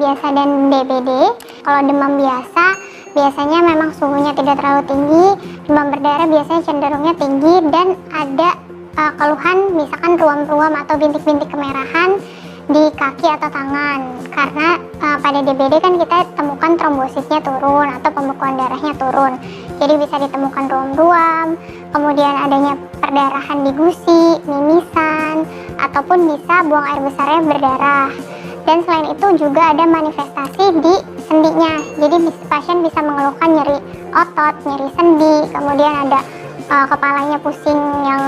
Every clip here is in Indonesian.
biasa dan DBD. Kalau demam biasa biasanya memang suhunya tidak terlalu tinggi, demam berdarah biasanya cenderungnya tinggi dan ada keluhan misalkan ruam-ruam atau bintik-bintik kemerahan di kaki atau tangan, karena pada DBD kan kita temukan trombositnya turun atau pembekuan darahnya turun, jadi bisa ditemukan ruam-ruam, kemudian adanya perdarahan di gusi, mimisan, ataupun bisa buang air besarnya berdarah. Dan selain itu juga ada manifestasi di sendinya, jadi pasien bisa mengeluhkan nyeri otot, nyeri sendi, kemudian ada kepalanya pusing yang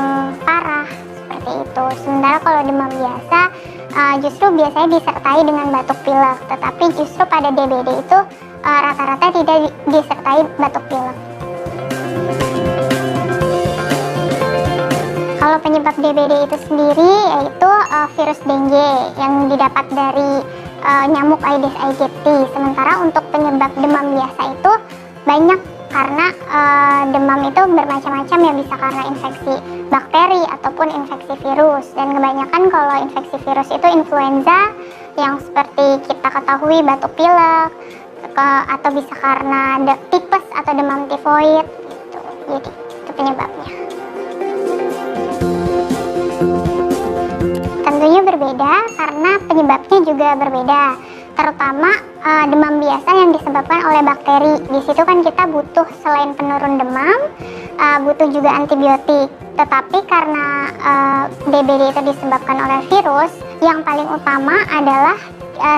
parah, seperti itu. Sementara kalau demam biasa justru biasanya disertai dengan batuk pilek, tetapi justru pada DBD itu rata-rata tidak disertai batuk pilek. Kalau penyebab DBD itu sendiri yaitu virus dengue yang didapat dari nyamuk Aedes aegypti. Sementara untuk penyebab demam biasa itu banyak, karena demam itu bermacam-macam ya, bisa karena infeksi bakteri ataupun infeksi virus, dan kebanyakan kalau infeksi virus itu influenza yang seperti kita ketahui batuk pilek, atau bisa karena tipes atau demam tifoid gitu. Jadi itu penyebabnya. Tentunya berbeda karena penyebabnya juga berbeda, terutama demam biasa yang disebabkan oleh bakteri. Di situ kan kita butuh selain penurun demam, butuh juga antibiotik. Tetapi karena DBD itu disebabkan oleh virus, yang paling utama adalah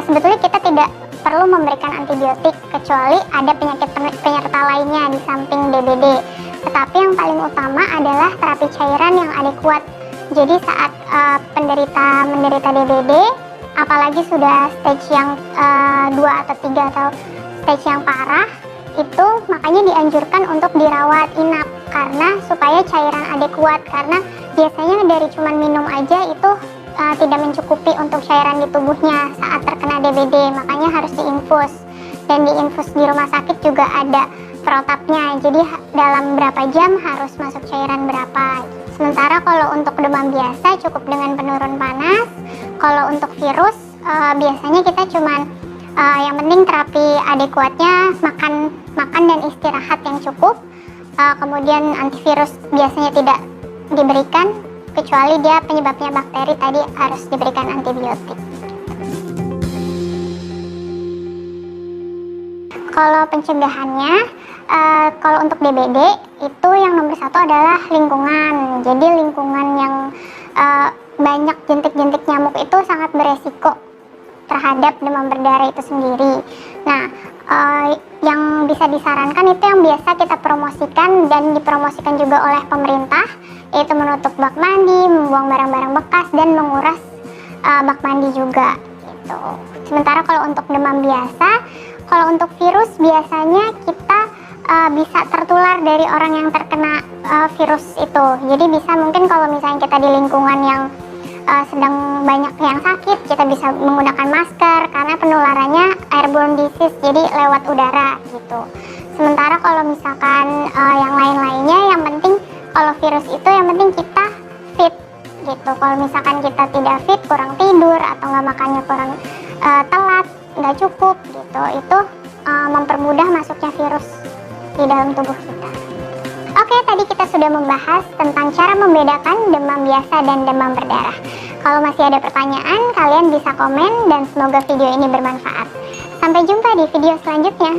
sebetulnya kita tidak perlu memberikan antibiotik kecuali ada penyakit penyerta lainnya di samping DBD. Tetapi yang paling utama adalah terapi cairan yang adekuat. Jadi saat penderita menderita DBD, apalagi sudah stage yang 2 atau 3 atau stage yang parah, itu makanya dianjurkan untuk dirawat inap, karena supaya cairan adekuat, karena biasanya dari cuman minum aja itu tidak mencukupi untuk cairan di tubuhnya saat terkena DBD, makanya harus diinfus, dan diinfus di rumah sakit juga ada protapnya, jadi dalam berapa jam harus masuk cairan berapa. Sementara kalau untuk demam biasa cukup dengan penurun panas. Kalau untuk virus biasanya kita cuman yang penting terapi adekuatnya makan dan istirahat yang cukup. Kemudian antivirus biasanya tidak diberikan kecuali dia penyebabnya bakteri, tadi harus diberikan antibiotik. Kalau pencegahannya, kalau untuk DBD itu yang nomor 1 adalah lingkungan. Jadi lingkungan yang banyak jentik-jentik nyamuk itu sangat beresiko terhadap demam berdarah itu sendiri. Nah, yang bisa disarankan itu yang biasa kita promosikan dan dipromosikan juga oleh pemerintah, yaitu menutup bak mandi, membuang barang-barang bekas, dan menguras bak mandi juga gitu. Sementara kalau untuk demam biasa, kalau untuk virus biasanya kita bisa tertular dari orang yang terkena virus itu. Jadi bisa mungkin kalau misalnya kita di lingkungan yang sedang banyak yang sakit, kita bisa menggunakan masker karena penularannya airborne disease, jadi lewat udara gitu. Sementara kalau misalkan yang lain-lainnya, yang penting kalau virus itu yang penting kita fit gitu. Kalau misalkan kita tidak fit, kurang tidur atau nggak makannya kurang telat, nggak cukup gitu, itu mempermudah masuknya virus di dalam tubuh kita. Oke, tadi kita sudah membahas tentang cara membedakan demam biasa dan demam berdarah. Kalau masih ada pertanyaan, kalian bisa komen dan semoga video ini bermanfaat. Sampai jumpa di video selanjutnya.